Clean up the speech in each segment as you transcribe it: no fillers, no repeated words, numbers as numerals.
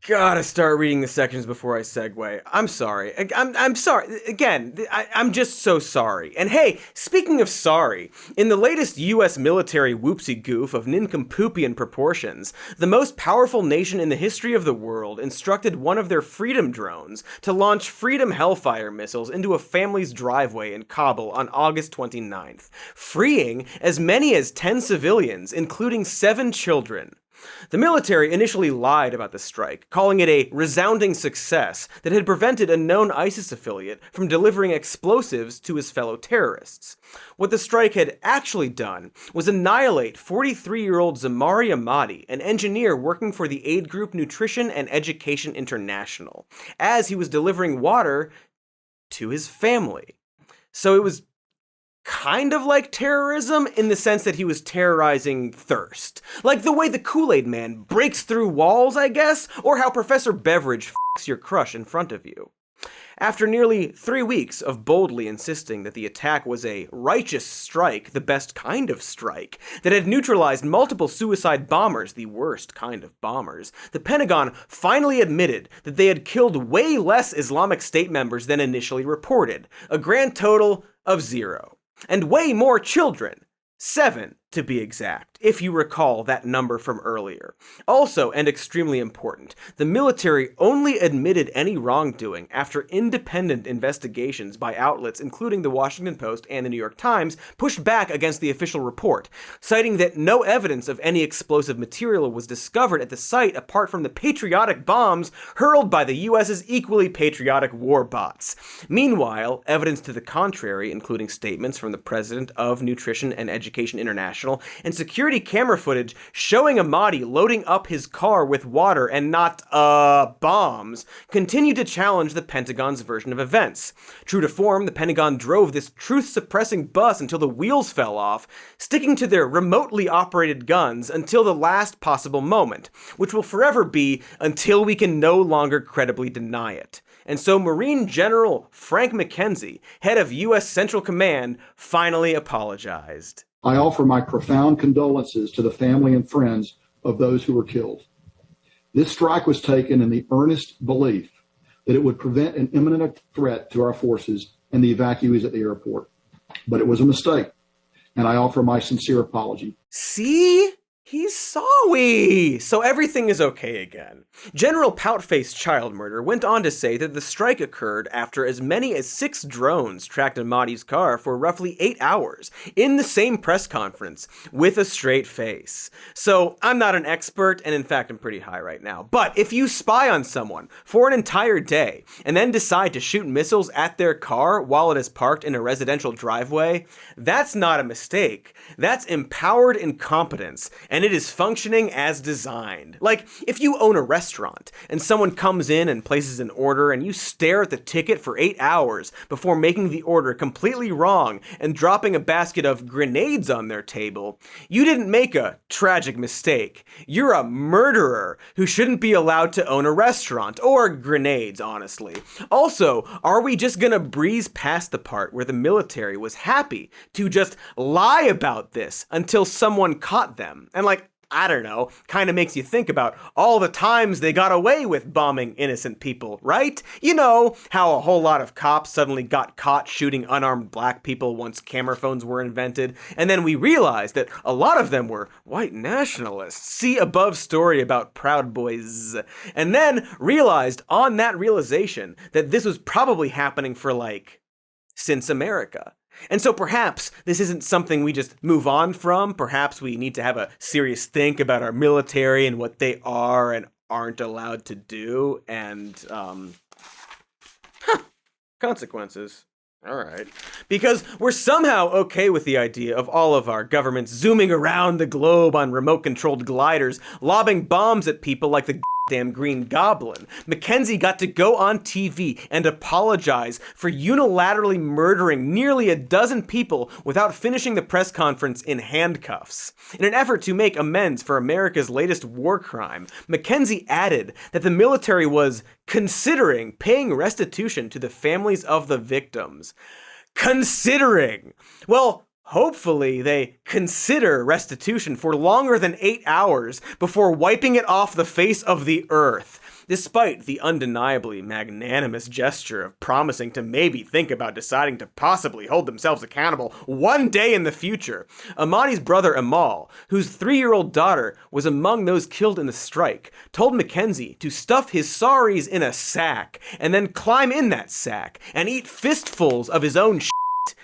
gotta start reading the sections before I segue. I'm sorry. I'm sorry. Again, I'm just so sorry. And hey, speaking of sorry, in the latest US military whoopsie goof of nincompoopian proportions, the most powerful nation in the history of the world instructed one of their Freedom drones to launch Freedom Hellfire missiles into a family's driveway in Kabul on August 29th, freeing as many as 10 civilians, including 7 children. The military initially lied about the strike, calling it a resounding success that had prevented a known ISIS affiliate from delivering explosives to his fellow terrorists. What the strike had actually done was annihilate 43-year-old Zamari Ahmadi, an engineer working for the aid group Nutrition and Education International, as he was delivering water to his family. So it was kind of like terrorism in the sense that he was terrorizing thirst. Like the way the Kool-Aid Man breaks through walls, I guess, or how Professor Beveridge f***s your crush in front of you. After nearly 3 weeks of boldly insisting that the attack was a righteous strike, the best kind of strike, that had neutralized multiple suicide bombers, the worst kind of bombers, the Pentagon finally admitted that they had killed way less Islamic State members than initially reported, a grand total of 0. And way more children. 7, to be exact, if you recall that number from earlier. Also, and extremely important, the military only admitted any wrongdoing after independent investigations by outlets including the Washington Post and the New York Times pushed back against the official report, citing that no evidence of any explosive material was discovered at the site apart from the patriotic bombs hurled by the US's equally patriotic war bots. Meanwhile, evidence to the contrary, including statements from the president of Nutrition and Education International and security camera footage showing Ahmadi loading up his car with water and not, bombs, continued to challenge the Pentagon's version of events. True to form, the Pentagon drove this truth-suppressing bus until the wheels fell off, sticking to their remotely operated guns until the last possible moment, which will forever be until we can no longer credibly deny it. And so Marine General Frank McKenzie, head of U.S. Central Command, finally apologized. I offer my profound condolences to the family and friends of those who were killed. This strike was taken in the earnest belief that it would prevent an imminent threat to our forces and the evacuees at the airport. But it was a mistake, and I offer my sincere apology. See? He's sorry! So everything is okay again. General Poutface Child Murder went on to say that the strike occurred after as many as 6 drones tracked Ahmadi's car for roughly 8 hours in the same press conference with a straight face. So I'm not an expert, and in fact I'm pretty high right now, but if you spy on someone for an entire day and then decide to shoot missiles at their car while it is parked in a residential driveway, that's not a mistake. That's empowered incompetence, and it is functioning as designed. Like, if you own a restaurant and someone comes in and places an order and you stare at the ticket for 8 hours before making the order completely wrong and dropping a basket of grenades on their table, you didn't make a tragic mistake. You're a murderer who shouldn't be allowed to own a restaurant, or grenades, honestly. Also, are we just gonna breeze past the part where the military was happy to just lie about this until someone caught them? And I don't know, kind of makes you think about all the times they got away with bombing innocent people, right? You know, how a whole lot of cops suddenly got caught shooting unarmed black people once camera phones were invented, and then we realized that a lot of them were white nationalists. See above story about Proud Boys. And then realized on that realization that this was probably happening for since America. And so perhaps this isn't something we just move on from. Perhaps we need to have a serious think about our military and what they are and aren't allowed to do. And, consequences. All right. Because we're somehow okay with the idea of all of our governments zooming around the globe on remote-controlled gliders, lobbing bombs at people like the damn Green Goblin. Mackenzie got to go on TV and apologize for unilaterally murdering nearly a dozen people without finishing the press conference in handcuffs. In an effort to make amends for America's latest war crime, Mackenzie added that the military was considering paying restitution to the families of the victims. Considering! Well, Hopefully, they consider restitution for longer than 8 hours before wiping it off the face of the earth, despite the undeniably magnanimous gesture of promising to maybe think about deciding to possibly hold themselves accountable one day in the future. Ahmadi's brother Amal, whose 3-year-old daughter was among those killed in the strike, told Mackenzie to stuff his sorries in a sack and then climb in that sack and eat fistfuls of his own shit,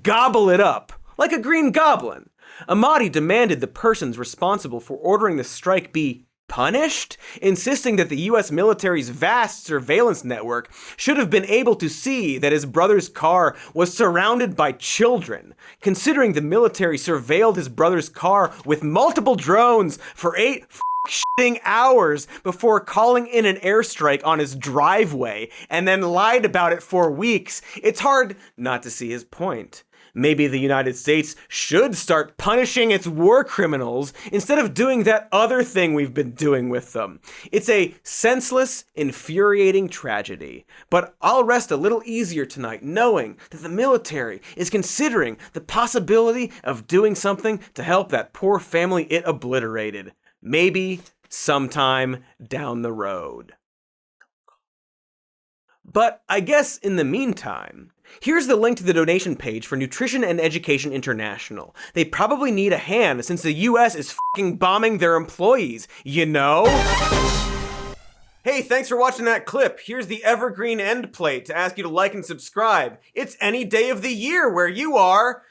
gobble it up, like a green goblin. Ahmadi demanded the persons responsible for ordering the strike be punished, insisting that the US military's vast surveillance network should have been able to see that his brother's car was surrounded by children, considering the military surveilled his brother's car with multiple drones for 8 hours before calling in an airstrike on his driveway and then lied about it for weeks. It's hard not to see his point. Maybe the United States should start punishing its war criminals instead of doing that other thing we've been doing with them. It's a senseless, infuriating tragedy. But I'll rest a little easier tonight knowing that the military is considering the possibility of doing something to help that poor family it obliterated. Maybe sometime down the road. But I guess in the meantime, here's the link to the donation page for Nutrition and Education International. They probably need a hand since the US is fucking bombing their employees, you know? Hey, thanks for watching that clip. Here's the evergreen end plate to ask you to like and subscribe. It's any day of the year where you are.